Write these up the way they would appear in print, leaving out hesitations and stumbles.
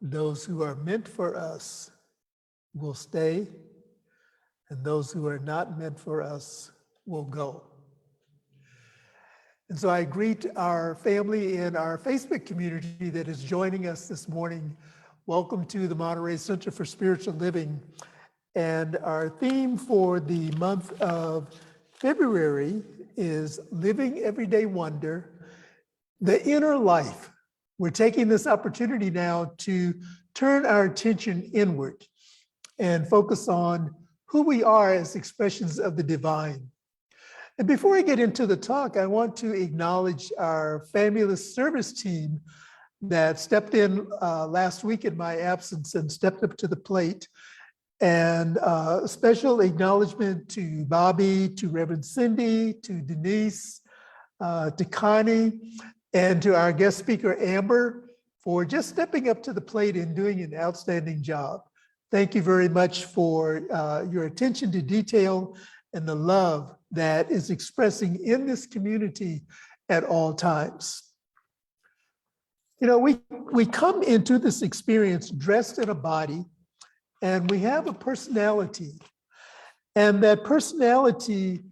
Those who are meant for us will stay, and those who are not meant for us will go. And so I greet our family in our Facebook community that is joining us this morning. Welcome to the Monterey Center for Spiritual Living. And our theme for the month of February is Living Everyday Wonder, the Inner Life. We're taking this opportunity now to turn our attention inward and focus on who we are as expressions of the divine. And before I get into the talk, I want to acknowledge our fabulous service team that stepped in last week in my absence and stepped up to the plate. And a special acknowledgement to Bobby, to Reverend Cindy, to Denise, to Connie, and to our guest speaker, Amber, for just stepping up to the plate and doing an outstanding job. Thank you very much for your attention to detail and the love that is expressing in this community at all times. You know, we come into this experience dressed in a body, and we have a personality. And that personality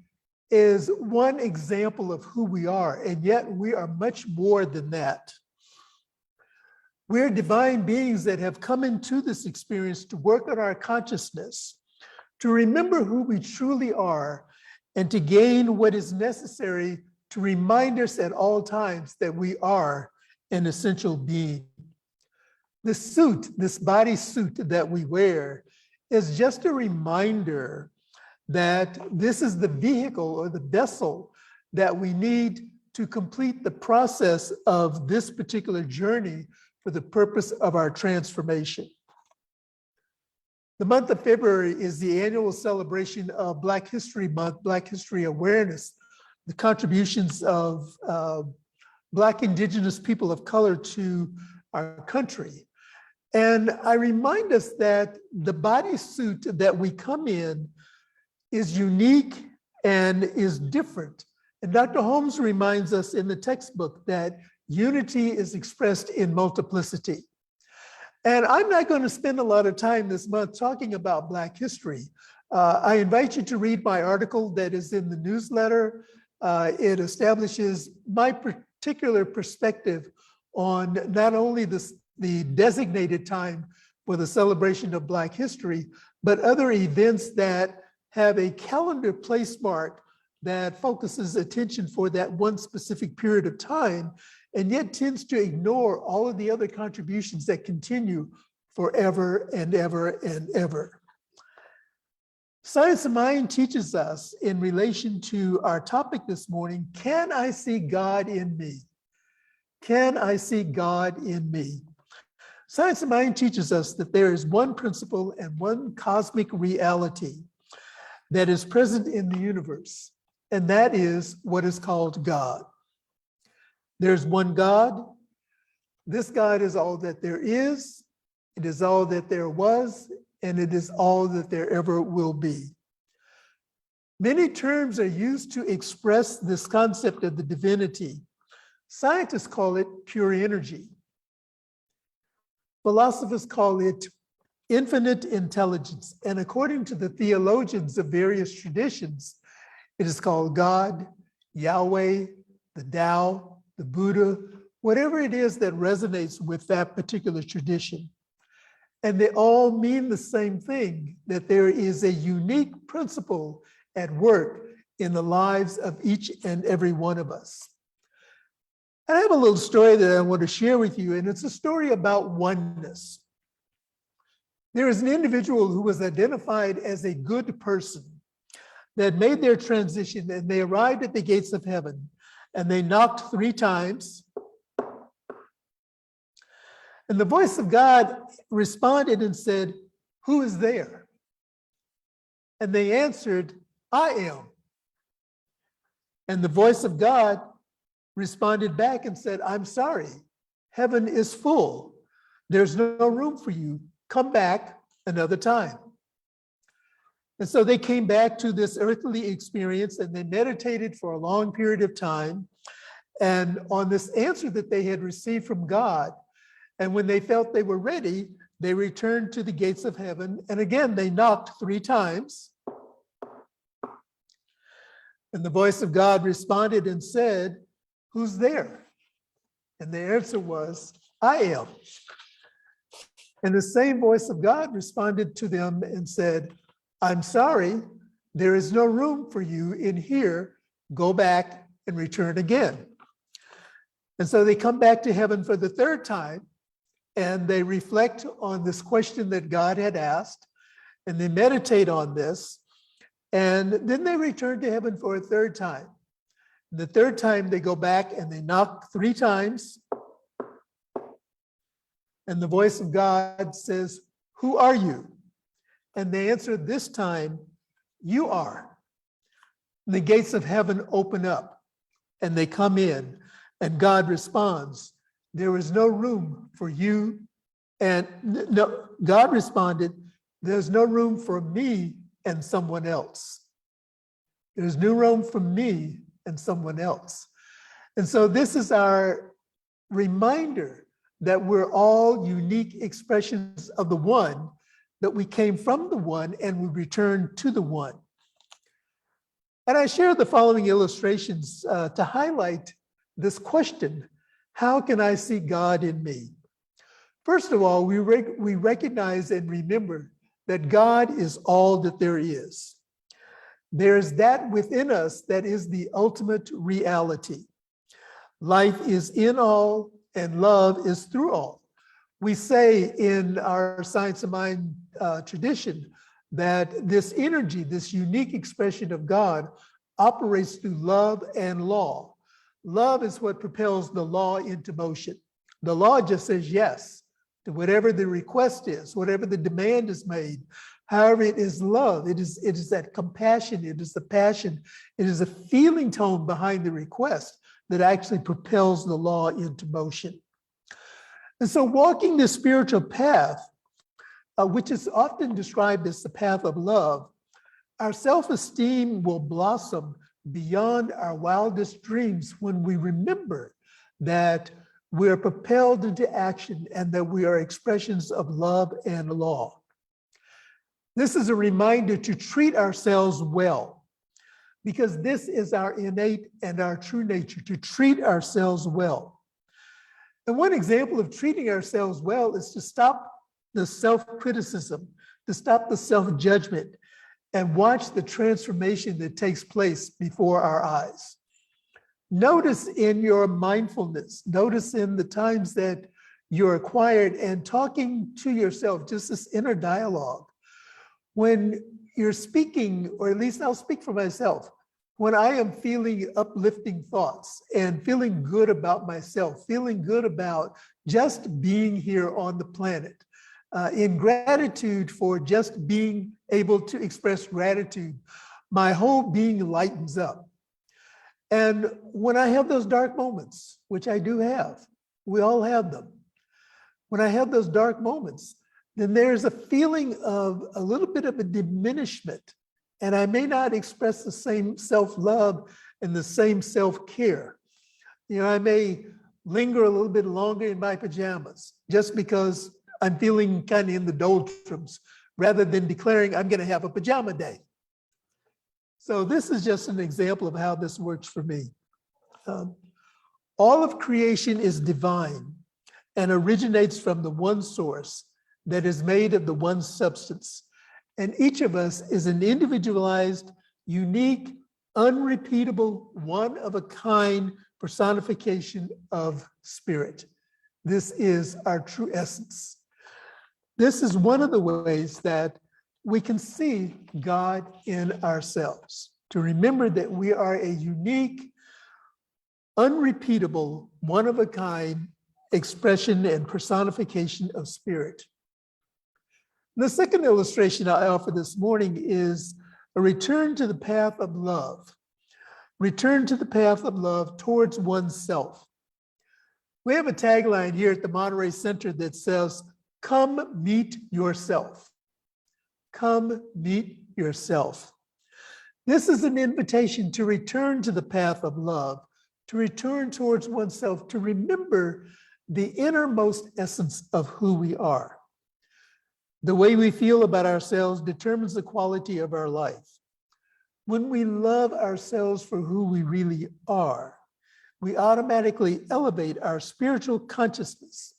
is one example of who we are, and yet we are much more than that. We're divine beings that have come into this experience to work on our consciousness, to remember who we truly are, and to gain what is necessary to remind us at all times that we are an essential being. The suit, this body suit that we wear, is just a reminder that this is the vehicle or the vessel that we need to complete the process of this particular journey for the purpose of our transformation. The month of February is the annual celebration of Black History Month, Black History Awareness, the contributions of Black Indigenous people of color to our country. And I remind us that the bodysuit that we come in is unique and is different. And Dr. Holmes reminds us in the textbook that unity is expressed in multiplicity. And I'm not going to spend a lot of time this month talking about Black history. I invite you to read my article that is in the newsletter. It establishes my particular perspective on not only the designated time for the celebration of Black history, but other events that have a calendar place mark that focuses attention for that one specific period of time, and yet tends to ignore all of the other contributions that continue forever and ever and ever. Science of Mind teaches us in relation to our topic this morning, can I see God in me? Can I see God in me? Science of Mind teaches us that there is one principle and one cosmic reality that is present in the universe, and that is what is called God. There's one God. This God is all that there is. It is all that there was, and it is all that there ever will be. Many terms are used to express this concept of the divinity. Scientists call it pure energy. Philosophers call it infinite intelligence. And according to the theologians of various traditions, it is called God, Yahweh, the Tao, the Buddha, whatever it is that resonates with that particular tradition. And they all mean the same thing, that there is a unique principle at work in the lives of each and every one of us. And I have a little story that I want to share with you, and it's a story about oneness. There is an individual who was identified as a good person that made their transition, and they arrived at the gates of heaven, and they knocked 3 times. And the voice of God responded and said, "Who is there?" And they answered, "I am." And the voice of God responded back and said, "I'm sorry, heaven is full. There's no room for you. Come back another time." And so they came back to this earthly experience and they meditated for a long period of time. And on this answer that they had received from God, And when they felt they were ready, they returned to the gates of heaven. And again, they knocked 3 times. And the voice of God responded and said, "Who's there?" And the answer was, "I am." And the same voice of God responded to them and said, "I'm sorry, there is no room for you in here. Go back and return again." And so they come back to heaven for the 3rd time, and they reflect on this question that God had asked, and they meditate on this, and then they return to heaven for a 3rd time. The 3rd time they go back and they knock 3 times, and the voice of God says, "Who are you?" And they answer this time, "You are." The gates of heaven open up and they come in, and God responds, "There is no room for you." And no, God responded, "There's no room for me and someone else. There's no room for me and someone else." And so this is our reminder that we're all unique expressions of the one, that we came from the one and we return to the one. And I share the following illustrations to highlight this question: how can I see God in me? First of all, we recognize and remember that God is all that there is. There's that within us that is the ultimate reality. Life is in all, and love is through all. We say in our Science of Mind tradition that this energy, this unique expression of God, operates through love and law. Love is what propels the law into motion. The law just says yes to whatever the request is, whatever the demand is made. However, it is love. It is that compassion. It is the passion. It is a feeling tone behind the request that actually propels the law into motion. And so walking the spiritual path, which is often described as the path of love, our self-esteem will blossom beyond our wildest dreams when we remember that we are propelled into action and that we are expressions of love and law. This is a reminder to treat ourselves well, because this is our innate and our true nature, to treat ourselves well. And one example of treating ourselves well is to stop the self-criticism, to stop the self-judgment, and watch the transformation that takes place before our eyes. Notice in your mindfulness, notice in the times that you're quiet and talking to yourself, just this inner dialogue. When you're speaking, or at least I'll speak for myself, when I am feeling uplifting thoughts and feeling good about myself, feeling good about just being here on the planet, in gratitude for just being able to express gratitude, my whole being lightens up. And when I have those dark moments, which I do have, we all have them. When I have those dark moments, then there's a feeling of a little bit of a diminishment, and I may not express the same self-love and the same self-care. You know, I may linger a little bit longer in my pajamas just because I'm feeling kind of in the doldrums, rather than declaring I'm going to have a pajama day. So this is just an example of how this works for me. All of creation is divine and originates from the one source that is made of the one substance. And each of us is an individualized, unique, unrepeatable, one-of-a-kind personification of spirit. This is our true essence. This is one of the ways that we can see God in ourselves, to remember that we are a unique, unrepeatable, one-of-a-kind expression and personification of spirit. The second illustration I offer this morning is a return to the path of love. Return to the path of love towards oneself. We have a tagline here at the Monterey Center that says, "Come meet yourself." Come meet yourself. This is an invitation to return to the path of love, to return towards oneself, to remember the innermost essence of who we are. The way we feel about ourselves determines the quality of our life. When we love ourselves for who we really are, we automatically elevate our spiritual consciousness.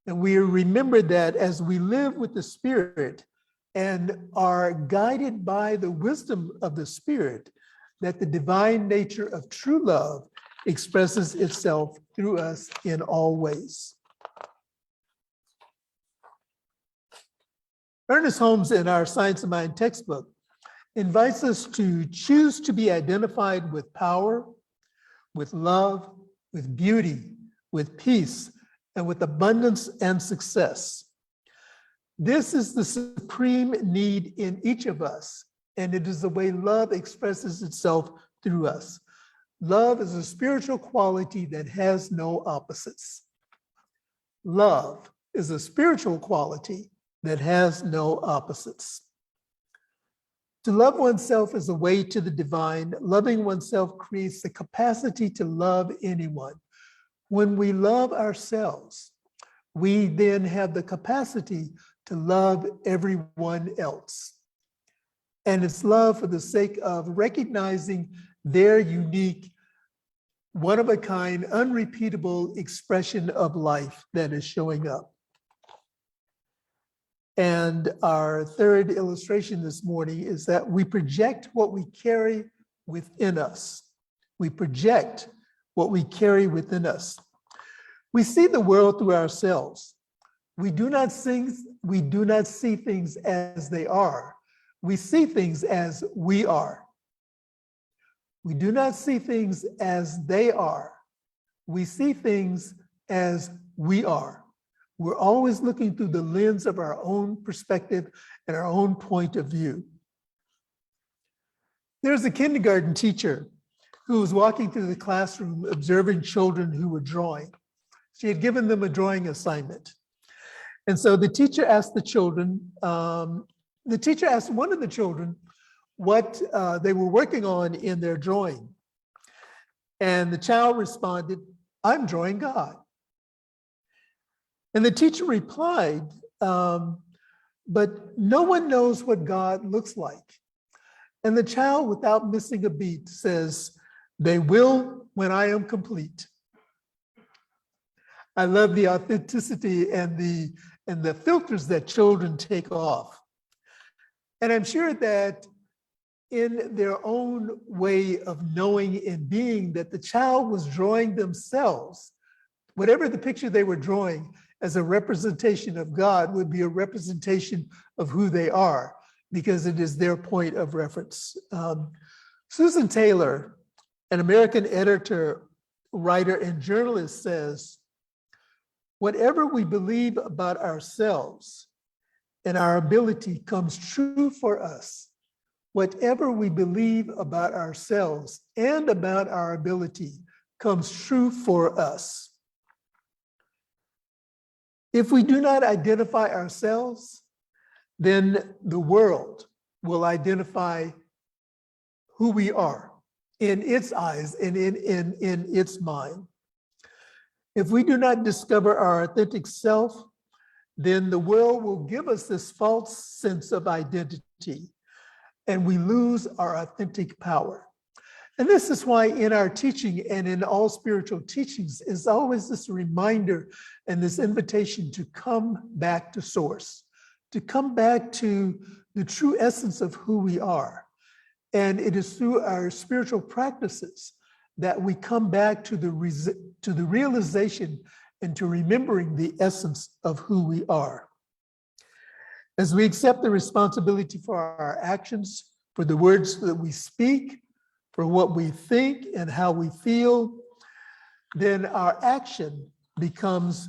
And we remember that as we live with the Spirit and are guided by the wisdom of the Spirit, that the divine nature of true love expresses itself through us in all ways. Ernest Holmes, in our Science of Mind textbook, invites us to choose to be identified with power, with love, with beauty, with peace, and with abundance and success. This is the supreme need in each of us, and it is the way love expresses itself through us. Love is a spiritual quality that has no opposites. Love is a spiritual quality that has no opposites. To love oneself is a way to the divine. Loving oneself creates the capacity to love anyone. When we love ourselves, we then have the capacity to love everyone else. And it's love for the sake of recognizing their unique, one-of-a-kind, unrepeatable expression of life that is showing up. And our third illustration this morning is that we project what we carry within us. We project what we carry within us. We see the world through ourselves. We do not see things as they are. We see things as we are. We do not see things as they are. We see things as we are. We're always looking through the lens of our own perspective and our own point of view. There's a kindergarten teacher who was walking through the classroom observing children who were drawing. She had given them a drawing assignment. And so the teacher asked one of the children what they were working on in their drawing. And the child responded, "I'm drawing God." And the teacher replied, "But no one knows what God looks like." And the child, without missing a beat, says, "They will when I am complete." I love the authenticity and the filters that children take off. And I'm sure that in their own way of knowing and being, that the child was drawing themselves, whatever the picture they were drawing, as a representation of God would be a representation of who they are, because it is their point of reference. Susan Taylor, an American editor, writer, and journalist, says, "Whatever we believe about ourselves and our ability comes true for us. Whatever we believe about ourselves and about our ability comes true for us." If we do not identify ourselves, then the world will identify who we are in its eyes and in its mind. If we do not discover our authentic self, then the world will give us this false sense of identity, and we lose our authentic power. And this is why in our teaching and in all spiritual teachings is always this reminder and this invitation to come back to source, to come back to the true essence of who we are. And it is through our spiritual practices that we come back to the realization and to remembering the essence of who we are. As we accept the responsibility for our actions, for the words that we speak, for what we think and how we feel, then our action becomes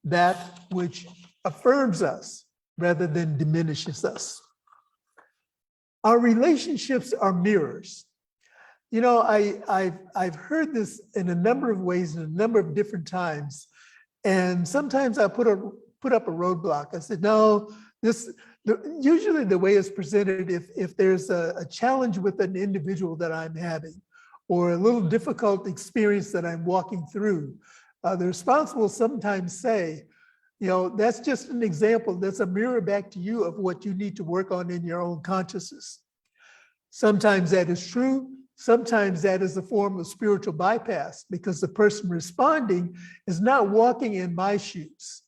that which affirms us rather than diminishes us. Our relationships are mirrors. You know, I've heard this in a number of ways, in a number of different times, and sometimes I put up a roadblock. I said, no, usually the way it's presented, if there's a challenge with an individual that I'm having, or a little difficult experience that I'm walking through, The response will sometimes say, that's just an example. That's a mirror back to you of what you need to work on in your own consciousness. Sometimes that is true. Sometimes that is a form of spiritual bypass because the person responding is not walking in my shoes.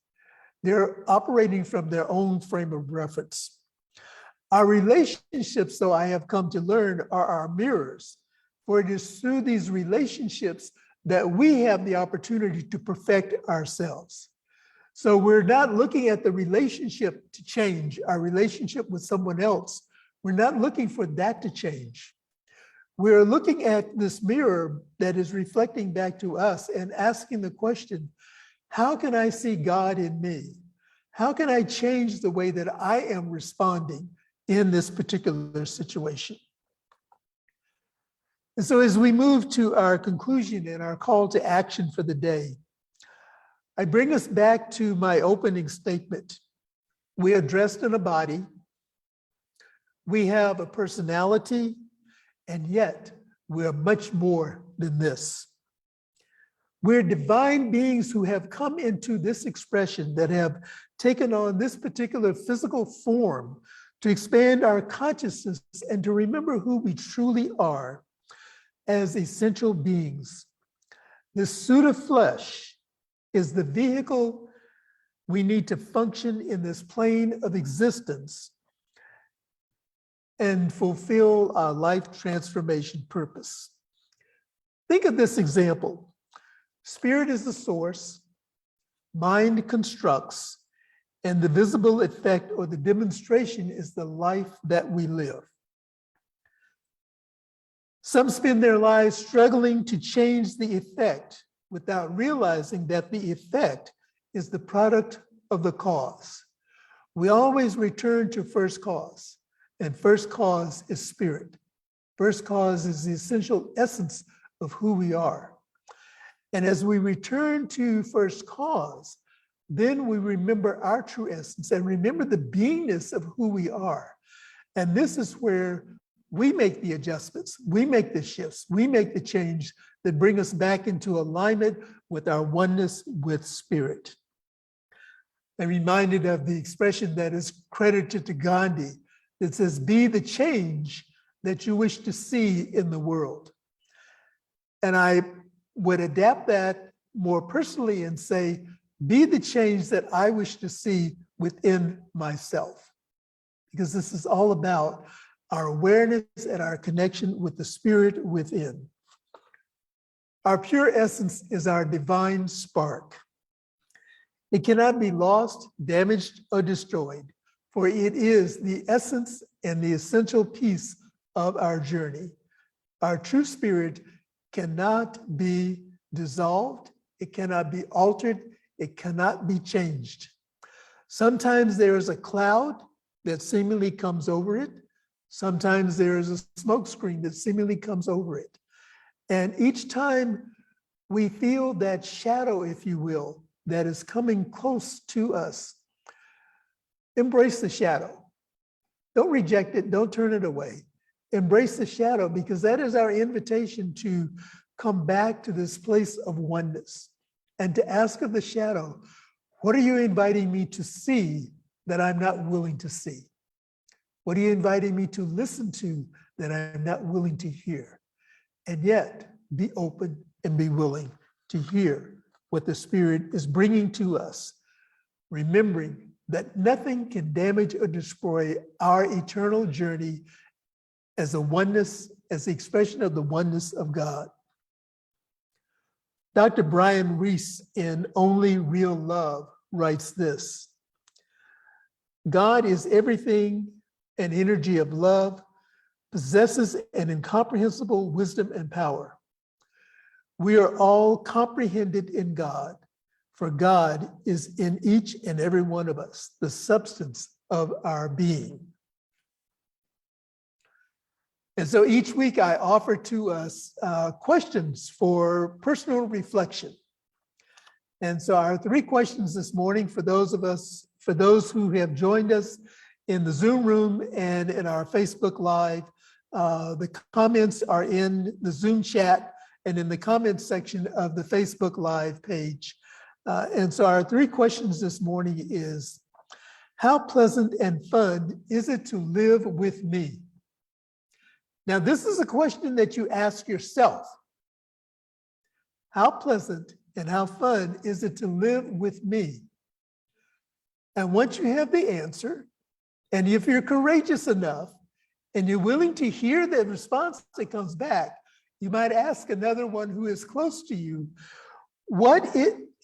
They're operating from their own frame of reference. Our relationships, though, I have come to learn, are our mirrors, for it is through these relationships that we have the opportunity to perfect ourselves. So we're not looking at the relationship to change, our relationship with someone else. We're not looking for that to change. We're looking at this mirror that is reflecting back to us and asking the question, how can I see God in me? How can I change the way that I am responding in this particular situation? And so as we move to our conclusion and our call to action for the day, I bring us back to my opening statement. We are dressed in a body. We have a personality, and yet we're much more than this. We're divine beings who have come into this expression, that have taken on this particular physical form to expand our consciousness and to remember who we truly are as essential beings. This suit of flesh is the vehicle we need to function in this plane of existence and fulfill our life transformation purpose. Think of this example. Spirit is the source, mind constructs, and the visible effect or the demonstration is the life that we live. Some spend their lives struggling to change the effect without realizing that the effect is the product of the cause. We always return to first cause, and first cause is spirit. First cause is the essential essence of who we are. And as we return to first cause, then we remember our true essence and remember the beingness of who we are. And this is where we make the adjustments, we make the shifts, we make the change that bring us back into alignment with our oneness with spirit. I'm reminded of the expression that is credited to Gandhi that says, be the change that you wish to see in the world. And I would adapt that more personally and say, be the change that I wish to see within myself. Because this is all about our awareness and our connection with the spirit within. Our pure essence is our divine spark. It cannot be lost, damaged, or destroyed, for it is the essence and the essential piece of our journey. Our true spirit cannot be dissolved, it cannot be altered, it cannot be changed. Sometimes there is a cloud that seemingly comes over it. Sometimes there is a smoke screen that seemingly comes over it. And each time we feel that shadow, if you will, that is coming close to us, embrace the shadow. Don't reject it, don't turn it away. Embrace the shadow, because that is our invitation to come back to this place of oneness and to ask of the shadow, what are you inviting me to see that I'm not willing to see? What are you inviting me to listen to that I'm not willing to hear? And yet be open and be willing to hear what the Spirit is bringing to us, remembering that nothing can damage or destroy our eternal journey as a oneness, as the expression of the oneness of God. Dr. Brian Reese in Only Real Love writes this: God is everything, an energy of love, possesses an incomprehensible wisdom and power. We are all comprehended in God, for God is in each and every one of us, the substance of our being. And so each week I offer to us questions for personal reflection. And so our 3 questions this morning for those who have joined us in the Zoom room and in our Facebook Live, the comments are in the Zoom chat, and in the comments section of the Facebook Live page. And so our three questions this morning is, how pleasant and fun is it to live with me? Now, this is a question that you ask yourself. How pleasant and how fun is it to live with me? And once you have the answer, and if you're courageous enough and you're willing to hear the response that comes back, you might ask another one who is close to you,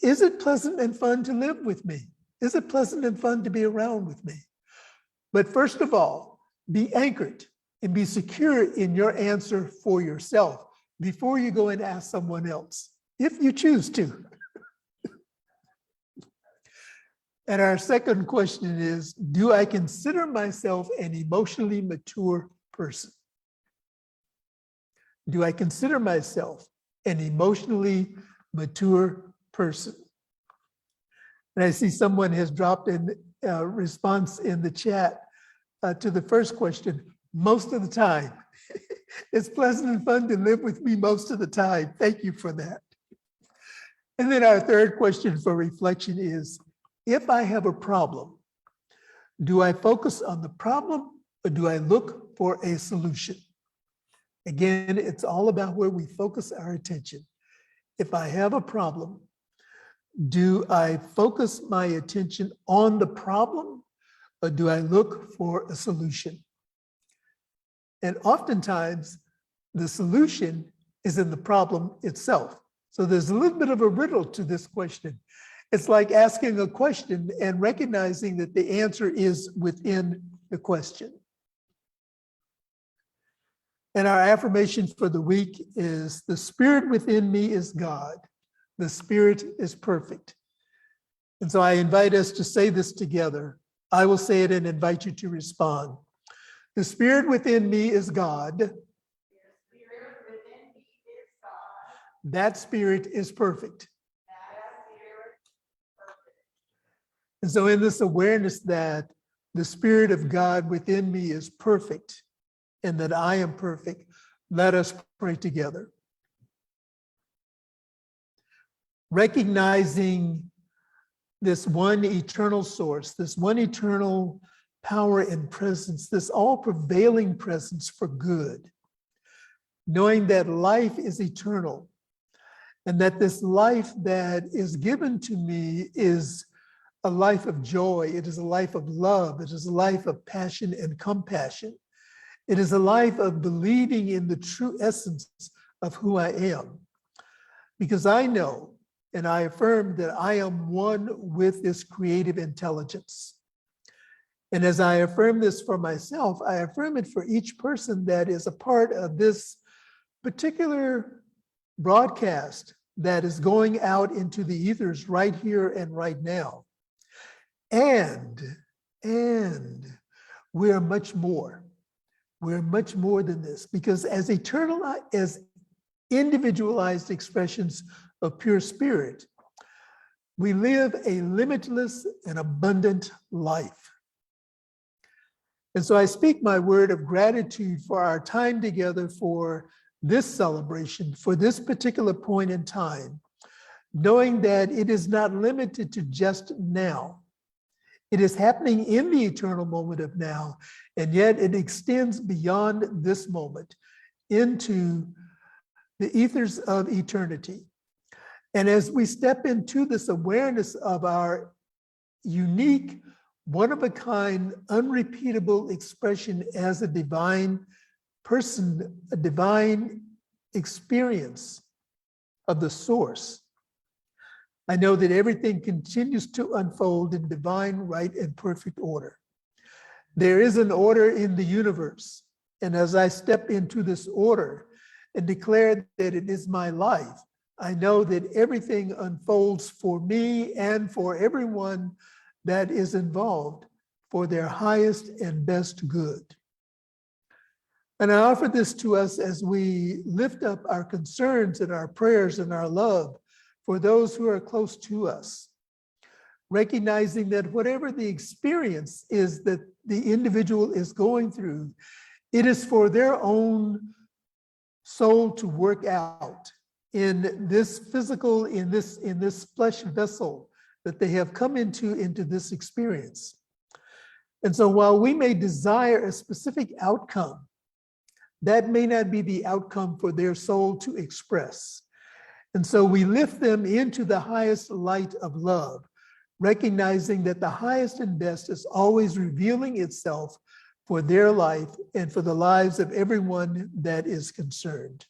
is it pleasant and fun to live with me? Is it pleasant and fun to be around with me? But first of all, be anchored and be secure in your answer for yourself before you go and ask someone else, if you choose to. And our second question is, do I consider myself an emotionally mature person? Do I consider myself an emotionally mature person? And I see someone has dropped in a response in the chat to the first question, most of the time. It's pleasant and fun to live with me most of the time. Thank you for that. And then our third question for reflection is, if I have a problem, do I focus on the problem or do I look for a solution? Again, it's all about where we focus our attention. If I have a problem, do I focus my attention on the problem or do I look for a solution? And oftentimes, the solution is in the problem itself. So there's a little bit of a riddle to this question. It's like asking a question and recognizing that the answer is within the question. And our affirmation for the week is, the spirit within me is God. The spirit is perfect. And so I invite us to say this together. I will say it and invite you to respond. The spirit within me is God. The spirit within me is God. That spirit is perfect. And so in this awareness that the Spirit of God within me is perfect and that I am perfect, let us pray together. Recognizing this one eternal source, this one eternal power and presence, this all-prevailing presence for good, knowing that life is eternal and that this life that is given to me is a life of joy. It is a life of love. It is a life of passion and compassion. It is a life of believing in the true essence of who I am. Because I know and I affirm that I am one with this creative intelligence. And as I affirm this for myself, I affirm it for each person that is a part of this particular broadcast that is going out into the ethers right here and right now. And we are much more. We're much more than this, because as individualized expressions of pure spirit, we live a limitless and abundant life. And so I speak my word of gratitude for our time together, for this celebration, for this particular point in time, knowing that it is not limited to just now. It is happening in the eternal moment of now, and yet it extends beyond this moment into the ethers of eternity. And as we step into this awareness of our unique, one-of-a-kind, unrepeatable expression as a divine person, a divine experience of the source, I know that everything continues to unfold in divine, right, and perfect order. There is an order in the universe. And as I step into this order and declare that it is my life, I know that everything unfolds for me and for everyone that is involved for their highest and best good. And I offer this to us as we lift up our concerns and our prayers and our love for those who are close to us, recognizing that whatever the experience is that the individual is going through, it is for their own soul to work out. in this physical, in this flesh vessel that they have come into this experience. And so while we may desire a specific outcome, that may not be the outcome for their soul to express. And so we lift them into the highest light of love, recognizing that the highest and best is always revealing itself for their life and for the lives of everyone that is concerned.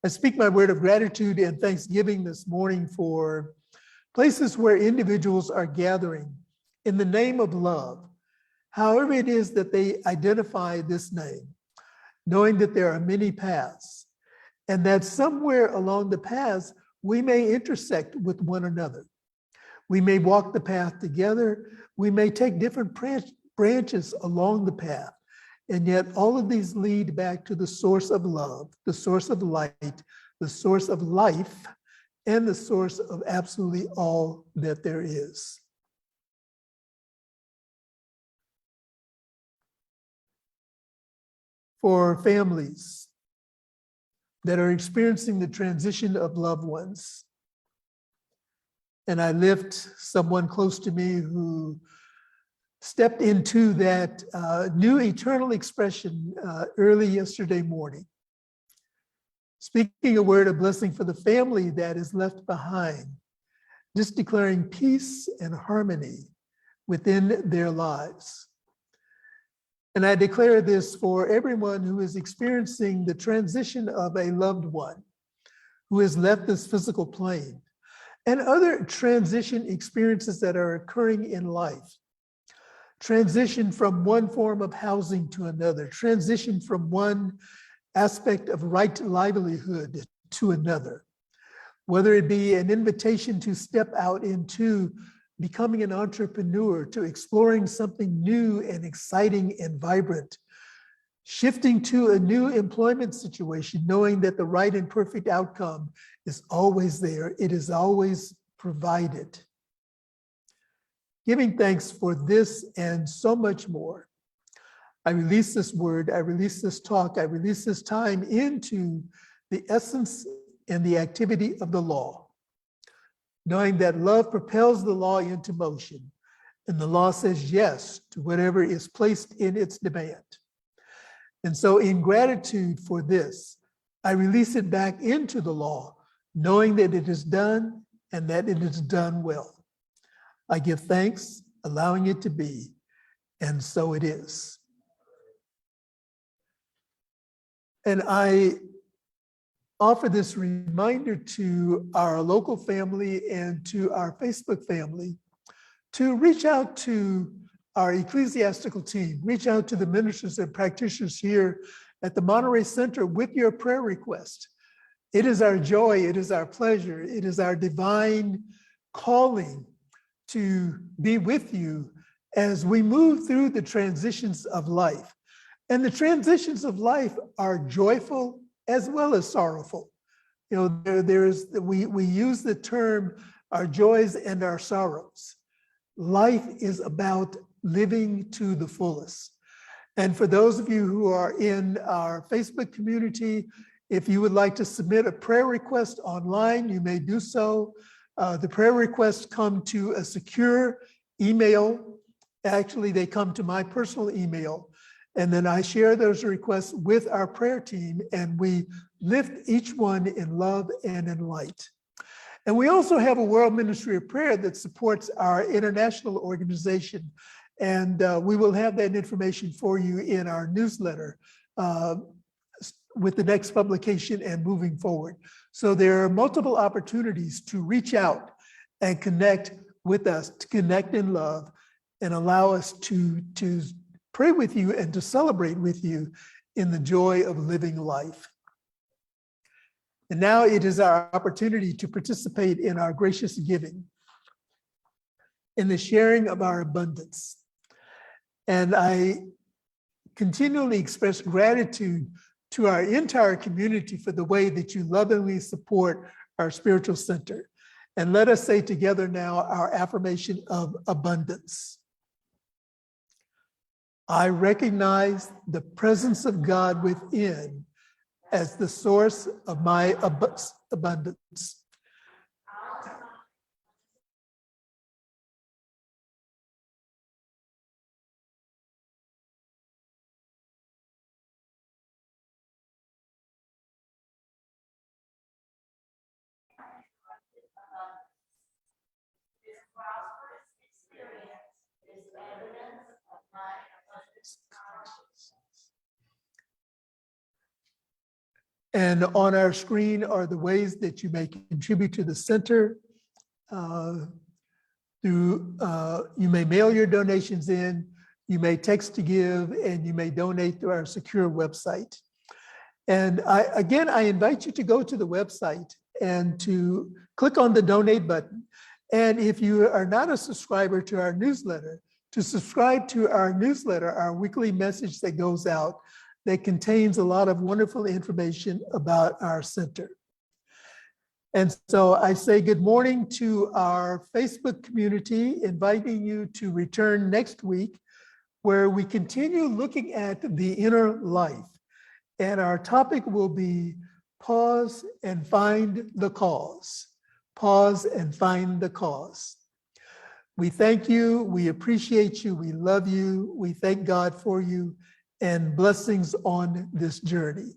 I speak my word of gratitude and thanksgiving this morning for places where individuals are gathering in the name of love, however it is that they identify this name, knowing that there are many paths, and that somewhere along the paths, we may intersect with one another. We may walk the path together. We may take different branches along the path. And yet all of these lead back to the source of love, the source of light, the source of life, and the source of absolutely all that there is. For families that are experiencing the transition of loved ones, and I lift someone close to me who stepped into that new eternal expression early yesterday morning. Speaking a word of blessing for the family that is left behind, just declaring peace and harmony within their lives. And I declare this for everyone who is experiencing the transition of a loved one who has left this physical plane, and other transition experiences that are occurring in life. Transition from one form of housing to another, transition from one aspect of right livelihood to another, whether it be an invitation to step out into becoming an entrepreneur, to exploring something new and exciting and vibrant, shifting to a new employment situation, knowing that the right and perfect outcome is always there, it is always provided. Giving thanks for this and so much more, I release this word, I release this talk, I release this time into the essence and the activity of the law, knowing that love propels the law into motion, and the law says yes to whatever is placed in its demand. And so in gratitude for this, I release it back into the law, knowing that it is done and that it is done well. I give thanks, allowing it to be, and so it is. And I offer this reminder to our local family and to our Facebook family to reach out to our ecclesiastical team, reach out to the ministers and practitioners here at the Monterey Center with your prayer request. It is our joy, it is our pleasure, it is our divine calling to be with you as we move through the transitions of life. And the transitions of life are joyful as well as sorrowful. You know, we use the term our joys and our sorrows. Life is about living to the fullest. And for those of you who are in our Facebook community, if you would like to submit a prayer request online, you may do so. The prayer requests come to a secure email. Actually, they come to my personal email. And then I share those requests with our prayer team, and we lift each one in love and in light. And we also have a World Ministry of Prayer that supports our international organization. And we will have that information for you in our newsletter with the next publication and moving forward. So there are multiple opportunities to reach out and connect with us, to connect in love, and allow us to pray with you and to celebrate with you in the joy of living life. And now it is our opportunity to participate in our gracious giving, in the sharing of our abundance. And I continually express gratitude to our entire community for the way that you lovingly support our spiritual center. And let us say together now our affirmation of abundance. I recognize the presence of God within as the source of my abundance. And on our screen are the ways that you may contribute to the center. You may mail your donations in, you may text to give, and you may donate through our secure website. And I invite you to go to the website and to click on the donate button. And if you are not a subscriber to our newsletter, to subscribe to our newsletter, our weekly message that goes out that contains a lot of wonderful information about our center. And so I say good morning to our Facebook community, inviting you to return next week, where we continue looking at the inner life. And our topic will be pause and find the cause. Pause and find the cause. We thank you, we appreciate you, we love you, we thank God for you, and blessings on this journey.